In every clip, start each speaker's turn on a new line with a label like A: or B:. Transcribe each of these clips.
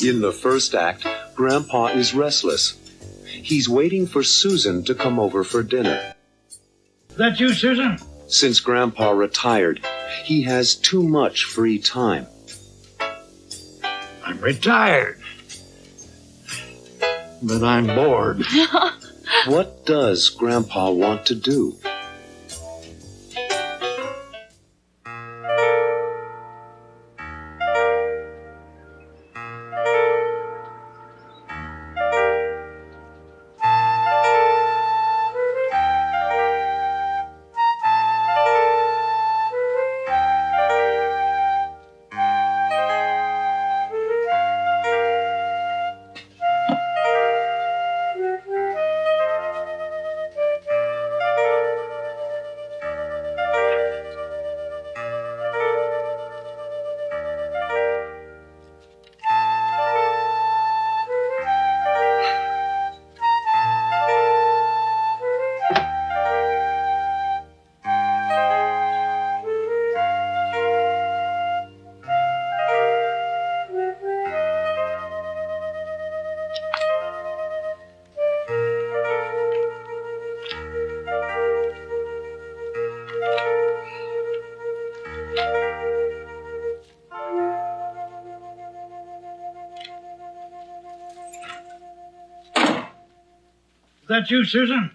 A: In the first act, Grandpa is restless. He's waiting for Susan to come over for dinner.
B: Is that you, Susan?
A: Since Grandpa retired, he has too much free time.
B: I'm retired. But I'm bored.
A: What does Grandpa want to do?
B: Is that you, Susan?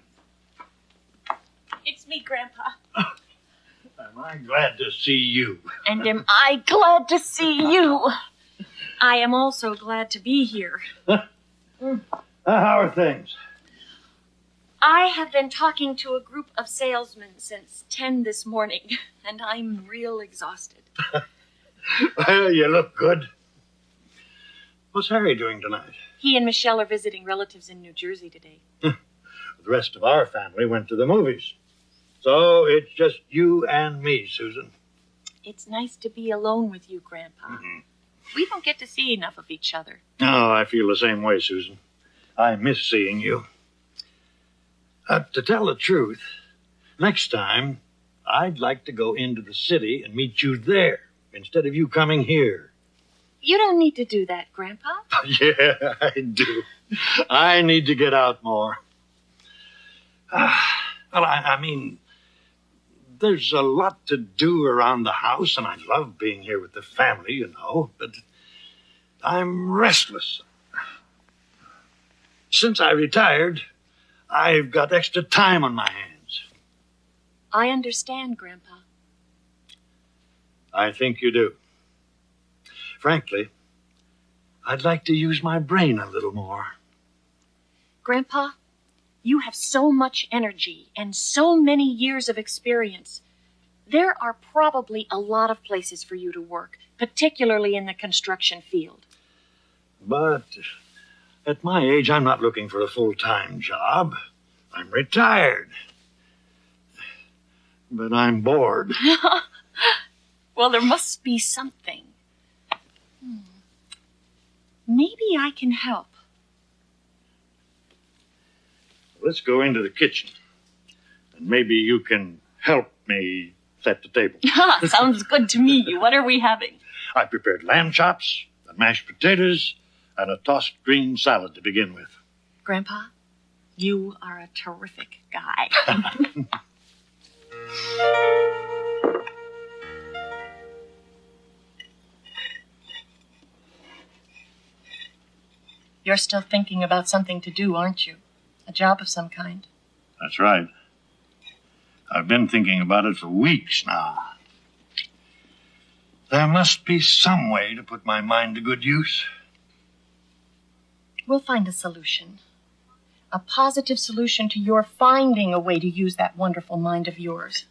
C: It's me, Grandpa.
B: Am I glad to see you?
C: And am I glad to see you? I am also glad to be here.
B: How are things?
C: I have been talking to a group of salesmen since 10 this morning, and I'm real exhausted.
B: Well, you look good. What's Harry doing tonight?
C: He and Michelle are visiting relatives in New Jersey today.
B: The rest of our family went to the movies. So it's just you and me, Susan.
C: It's nice to be alone with you, Grandpa.
B: Mm-hmm.
C: We don't get to see enough of each other.
B: Oh, I feel the same way, Susan. I miss seeing you. To tell the truth, next time, I'd like to go into the city and meet you there instead of you coming here.
C: You don't need to do that, Grandpa.
B: Yeah, I do. I need to get out more. Well, I mean, there's a lot to do around the house, and I love being here with the family, you know, but I'm restless. Since I retired, I've got extra time on my hands.
C: I understand, Grandpa.
B: I think you do. Frankly, I'd like to use my brain a little more.
C: Grandpa, you have so much energy and so many years of experience. There are probably a lot of places for you to work, particularly in the construction field.
B: But at my age, I'm not looking for a full-time job. I'm retired. But I'm bored.
C: Well, there must be something. Maybe I can help.
B: Let's go into the kitchen. And maybe you can help me set the table.
C: Sounds good to me. What are we having?
B: I prepared lamb chops and mashed potatoes and a tossed green salad to begin with.
C: Grandpa, you are a terrific guy. You're still thinking about something to do, aren't you? A job of some kind.
B: That's right. I've been thinking about it for weeks now. There must be some way to put my mind to good use.
C: We'll find a solution. A positive solution to your finding a way to use that wonderful mind of yours.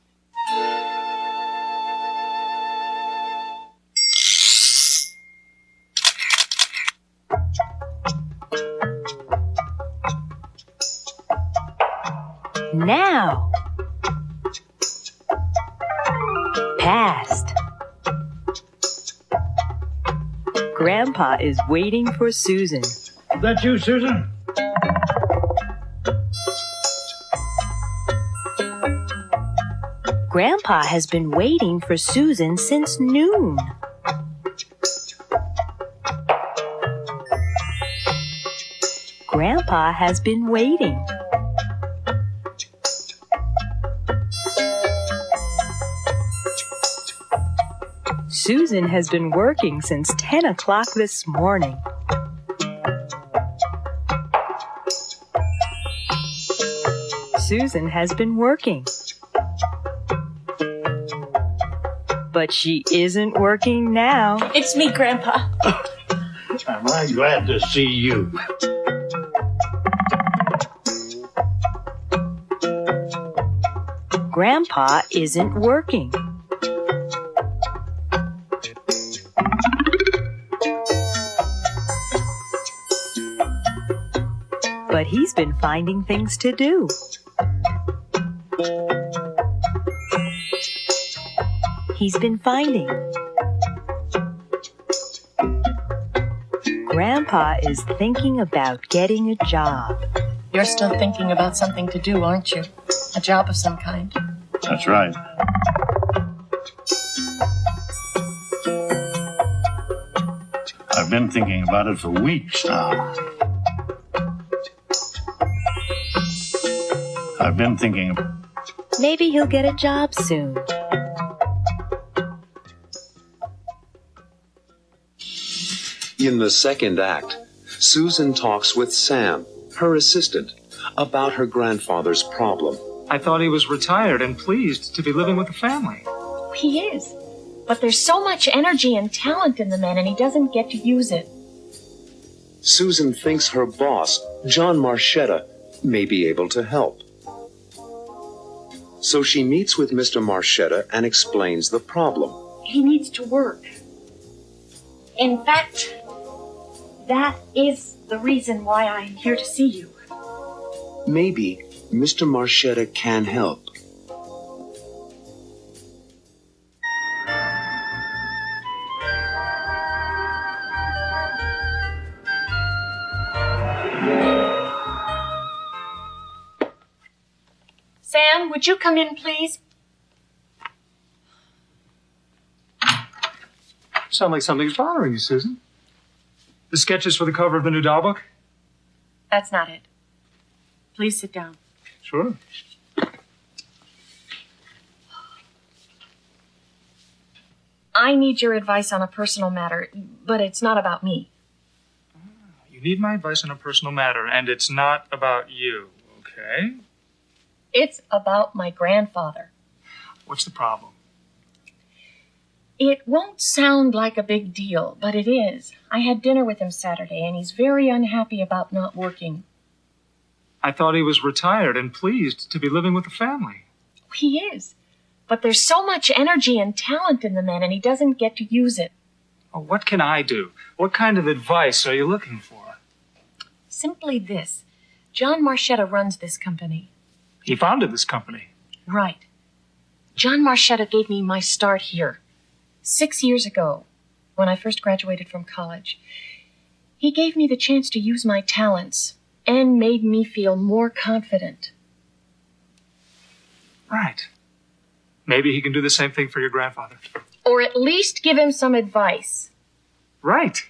D: Now. Past. Grandpa is waiting for Susan.
B: Is that you, Susan?
D: Grandpa has been waiting for Susan since noon. Grandpa has been waiting. Susan has been working since 10 o'clock this morning. Susan has been working. But she isn't working now.
C: It's me, Grandpa.
B: I'm right glad to see you.
D: Grandpa isn't working. But he's been finding things to do. He's been finding. Grandpa is thinking about getting a job.
C: You're still thinking about something to do, aren't you? A job of some kind.
B: That's right. I've been thinking about it for weeks now. I've been thinking.
D: Maybe he'll get a job soon.
A: In the second act, Susan talks with Sam, her assistant, about her grandfather's problem.
E: I thought he was retired and pleased to be living with the family.
C: He is. But there's so much energy and talent in the man, and he doesn't get to use it.
A: Susan thinks her boss, John Marchetta, may be able to help. So she meets with Mr. Marchetta and explains the problem.
C: He needs to work. In fact, that is the reason why I'm here to see you.
A: Maybe Mr. Marchetta can help.
C: Sam, would you come in, please?
E: Sound like something's bothering you, Susan. The sketches for the cover of the new doll book?
C: That's not it. Please sit down.
E: Sure.
C: I need your advice on a personal matter, but it's not about me.
E: You need my advice on a personal matter, and it's not about you, okay?
C: It's about my grandfather.
E: What's the problem?
C: It won't sound like a big deal, but it is. I had dinner with him Saturday, and he's very unhappy about not working.
E: I thought he was retired and pleased to be living with the family.
C: He is. But there's so much energy and talent in the man, and he doesn't get to use it.
E: Oh, what can I do? What kind of advice are you looking for?
C: Simply this. John Marchetta runs this company.
E: He founded this company.
C: Right. John Marchetta gave me my start here 6 years ago, when I first graduated from college. He gave me the chance to use my talents and made me feel more confident.
E: Right. Maybe he can do the same thing for your grandfather.
C: Or at least give him some advice.
E: Right.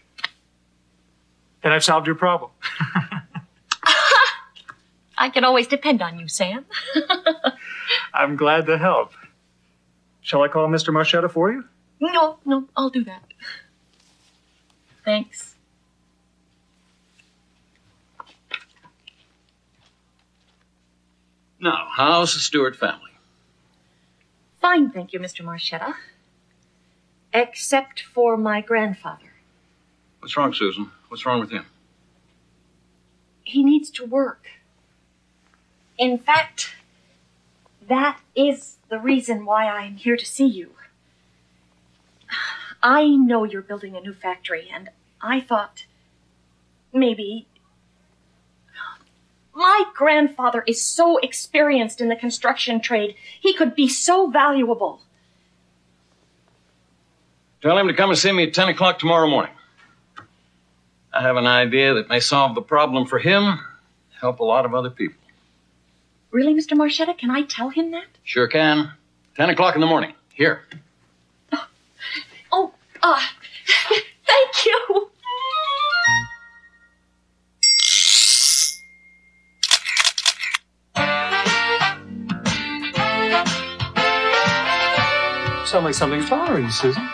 E: Then I've solved your problem.
C: I can always depend on you, Sam.
E: I'm glad to help. Shall I call Mr. Marchetta for you?
C: No, I'll do that. Thanks.
F: Now, how's the Stewart family?
C: Fine, thank you, Mr. Marchetta. Except for my grandfather.
F: What's wrong, Susan? What's wrong with him?
C: He needs to work. In fact, that is the reason why I'm here to see you. I know you're building a new factory, and I thought maybe... My grandfather is so experienced in the construction trade. He could be so valuable.
F: Tell him to come and see me at 10 o'clock tomorrow morning. I have an idea that may solve the problem for him, help a lot of other people.
C: Really, Mr. Marchetta? Can I tell him that?
F: Sure can. 10 o'clock in the morning. Here.
C: Thank you.
E: sound like something's bothering you, Susan.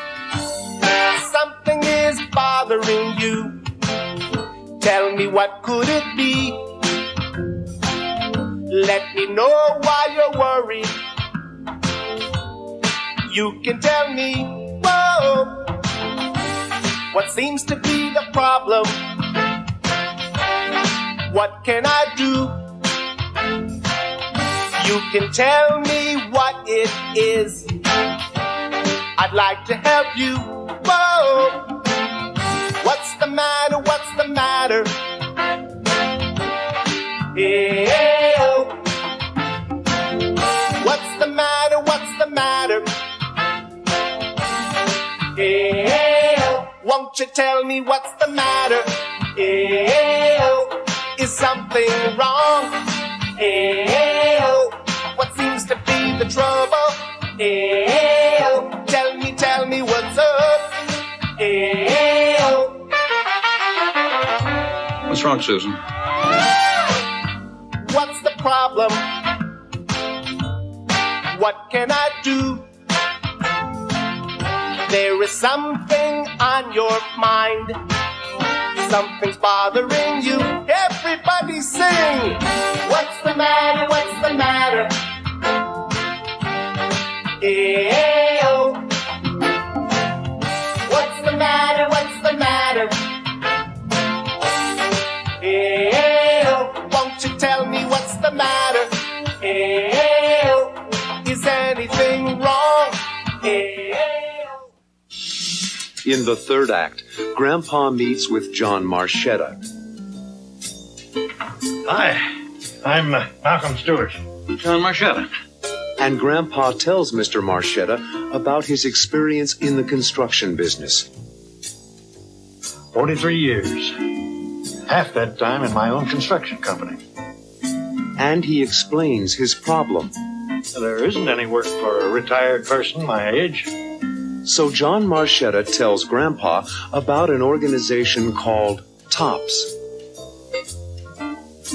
G: Something is bothering you. Tell me, what could it be? Let me know why you're worried. You can tell me, whoa, what seems to be the problem? What can I do? You can tell me what it is. I'd like to help you. Whoa, what's the matter? What's the matter? Hey, oh. What's the matter? What's the matter? Hey, oh. Won't you tell me what's the matter? Hey, oh. Is something wrong? Hey, oh. What seems to be the trouble? Hey, oh. Tell me what's up? Hey, oh.
F: What's wrong, Susan?
G: What's the problem? What can I do? There is something on your mind. Something's bothering you. Everybody sing. What's the matter? What's the matter? Hey, oh. What's the matter? What's the matter? Hey, oh. Won't you tell me what's the matter? Hey, oh. Is anything wrong? Hey, oh.
A: In the third act, Grandpa meets with John Marchetta.
B: Hi, I'm Malcolm Stewart.
F: John Marchetta.
A: And Grandpa tells Mr. Marchetta about his experience in the construction business.
B: 43 years. Half that time in my own construction company.
A: And he explains his problem.
B: There isn't any work for a retired person my age.
A: So John Marchetta tells Grandpa about an organization called TOPS.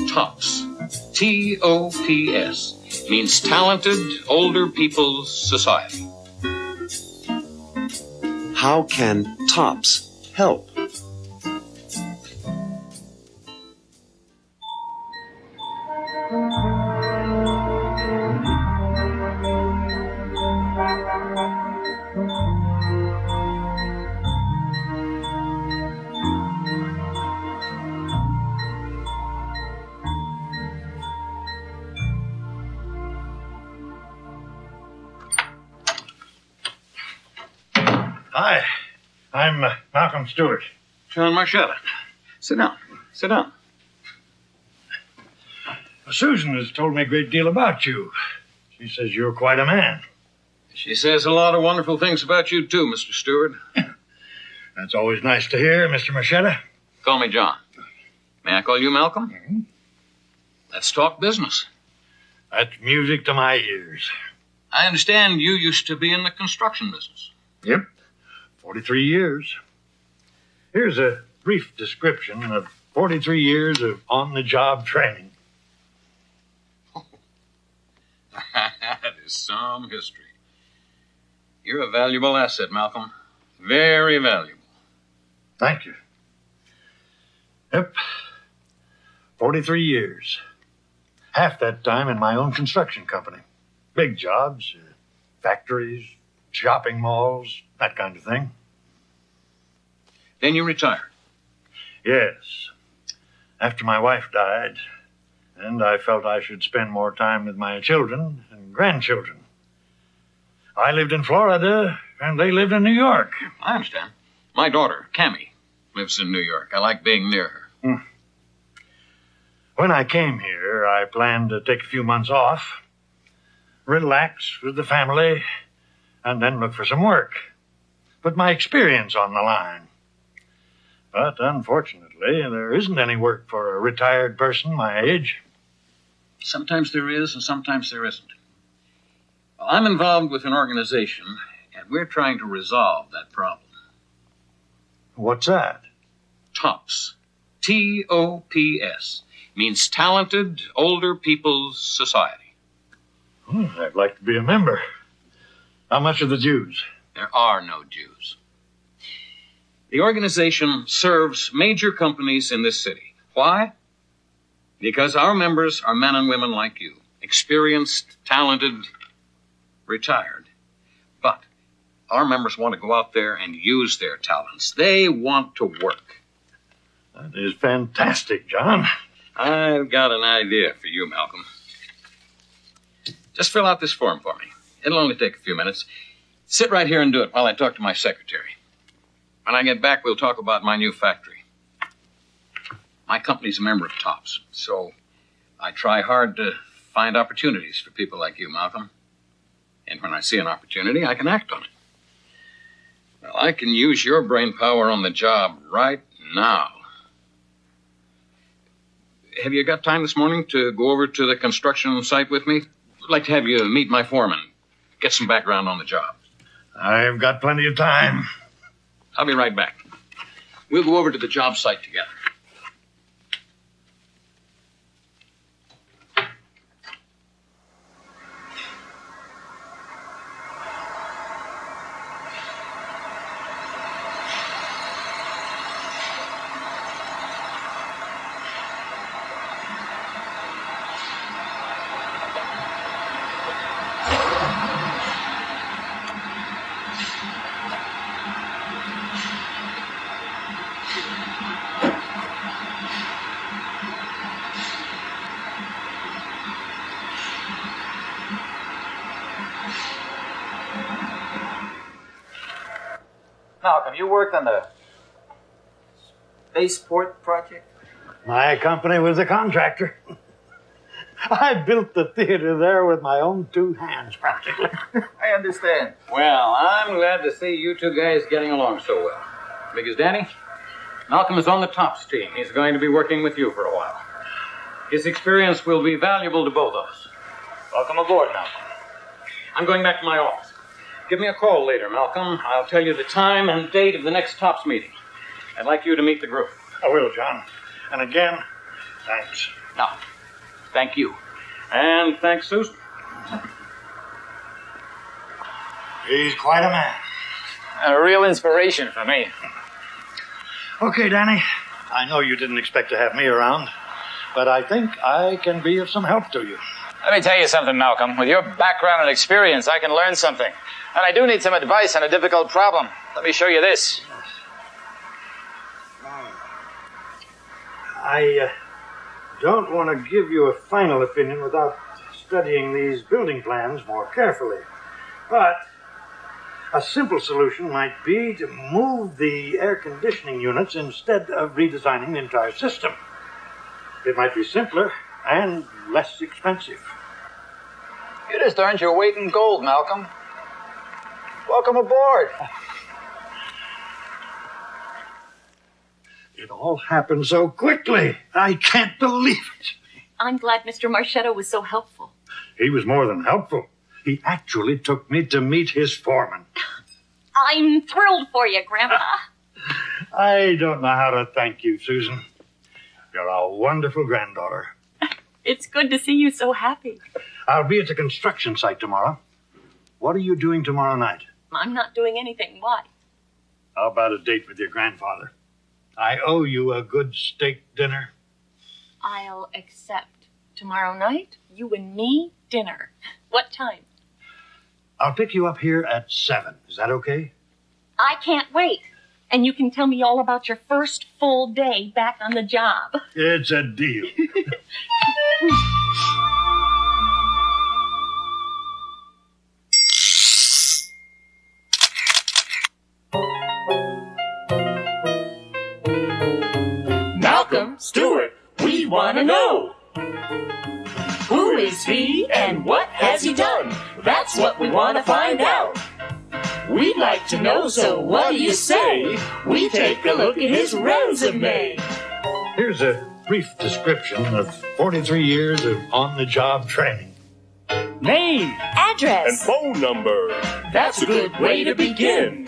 F: TOPS. T-O-P-S. Means Talented Older People's Society.
A: How can TOPS help?
B: Hi, I'm Malcolm Stewart.
F: John Marchetta. Sit down. Sit down.
B: Susan has told me a great deal about you. She says you're quite a man.
F: She says a lot of wonderful things about you, too, Mr. Stewart.
B: That's always nice to hear, Mr. Marchetta.
F: Call me John. May I call you Malcolm?
B: Mm-hmm.
F: Let's talk business.
B: That's music to my ears.
F: I understand you used to be in the construction business.
B: Yep, 43 years. Here's a brief description of 43 years of on-the-job training.
F: That is some history. You're a valuable asset, Malcolm. Very valuable.
B: Thank you. Yep, 43 years. Half that time in my own construction company. Big jobs, factories, shopping malls, that kind of thing.
F: Then you retired.
B: Yes. After my wife died, and I felt I should spend more time with my children and grandchildren. I lived in Florida, and they lived in New York.
F: I understand. My daughter, Cammie, lives in New York. I like being near her.
B: When I came here, I planned to take a few months off, relax with the family, and then look for some work. Put my experience on the line. But unfortunately, there isn't any work for a retired person my age.
F: Sometimes there is, and sometimes there isn't. Well, I'm involved with an organization, and we're trying to resolve that problem.
B: What's that?
F: TOPS. T-O-P-S. Means Talented Older People's Society.
B: I'd like to be a member. How much are the Jews?
F: There are no Jews. The organization serves major companies in this city. Why? Because our members are men and women like you. Experienced, talented, retired. But our members want to go out there and use their talents. They want to work.
B: That is fantastic, John.
F: I've got an idea for you, Malcolm. Just fill out this form for me. It'll only take a few minutes. Sit right here and do it while I talk to my secretary. When I get back, we'll talk about my new factory. My company's a member of TOPS, so I try hard to find opportunities for people like you, Malcolm. And when I see an opportunity, I can act on it. Well, I can use your brain power on the job right now. Have you got time this morning to go over to the construction site with me? I'd like to have you meet my foreman, get some background on the job.
B: I've got plenty of time.
F: I'll be right back. We'll go over to the job site together.
H: Malcolm, you worked on the spaceport project?
B: My company was a contractor. I built the theater there with my own two hands, practically.
H: I understand.
F: Well, I'm glad to see you two guys getting along so well. Because, Danny, Malcolm is on the TOPS team. He's going to be working with you for a while. His experience will be valuable to both of us.
H: Welcome aboard, Malcolm.
F: I'm going back to my office. Give me a call later, Malcolm. I'll tell you the time and date of the next TOPS meeting. I'd like you to meet the group.
B: I will, John. And again, thanks.
F: No, thank you. And thanks, Susan.
B: He's quite a man.
H: A real inspiration for me.
B: Okay, Danny. I know you didn't expect to have me around, but I think I can be of some help to you.
H: Let me tell you something, Malcolm. With your background and experience, I can learn something. And I do need some advice on a difficult problem. Let me show you this.
B: I don't want to give you a final opinion without studying these building plans more carefully. But a simple solution might be to move the air conditioning units instead of redesigning the entire system. It might be simpler and less expensive.
H: You just earned your weight in gold, Malcolm. Welcome aboard.
B: It all happened so quickly. I can't believe it.
C: I'm glad Mr. Marchetto was so helpful.
B: He was more than helpful. He actually took me to meet his foreman.
C: I'm thrilled for you, Grandpa.
B: I don't know how to thank you, Susan. You're a wonderful granddaughter.
C: It's good to see you so happy.
B: I'll be at the construction site tomorrow. What are you doing tomorrow night?
C: I'm not doing anything. Why?
B: How about a date with your grandfather? I owe you a good steak dinner.
C: I'll accept. Tomorrow night, you and me, dinner. What time?
B: I'll pick you up here at 7. Is that okay?
C: I can't wait. And you can tell me all about your first full day back on the job.
B: It's a deal.
I: Malcolm Stewart, we want to know. Who is he and what has he done? That's what we want to find out. We'd like to know, so what do you say? We take a look at his resume.
B: Here's a brief description of 43 years of on-the-job training.
I: Name,
D: Address.
I: and phone number. That's a good way to begin.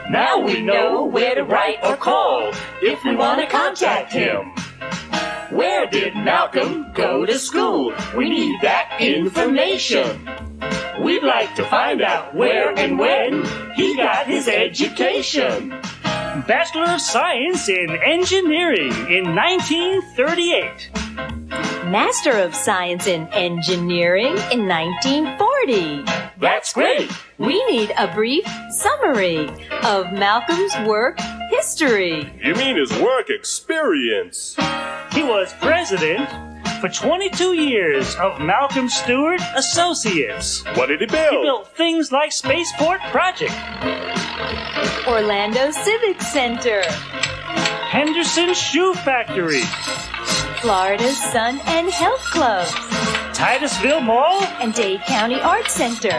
I: Now we know where to write or call if we want to contact him. Where did Malcolm go to school? We need that information. We'd like to find out where and when he got his education.
J: Bachelor of Science in Engineering in 1938.
D: Master of Science in Engineering in 1940.
I: That's great.
D: We need a brief summary of Malcolm's work history.
K: You mean his work experience?
J: He was president for 22 years of Malcolm Stewart Associates.
K: What did he build?
J: He built things like Spaceport Project,
D: Orlando Civic Center,
J: Henderson Shoe Factory,
D: Florida's Sun and Health Club,
J: Titusville Mall,
D: and Dade County Arts Center.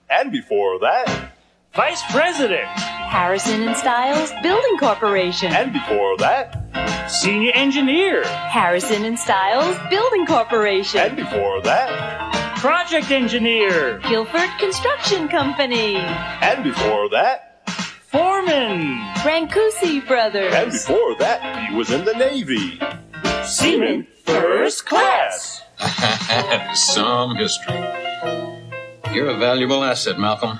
K: And before that,
J: Vice President,
D: Harrison and Styles Building Corporation.
K: and before that,
J: Senior Engineer,
D: Harrison and Styles Building Corporation.
K: and before that,
J: Project Engineer,
D: Guilford Construction Company.
K: and before that,
J: Foreman,
D: Brancusi Brothers.
K: and before that, he was in the Navy.
I: Seaman First Class.
F: Some history. You're a valuable asset, Malcolm.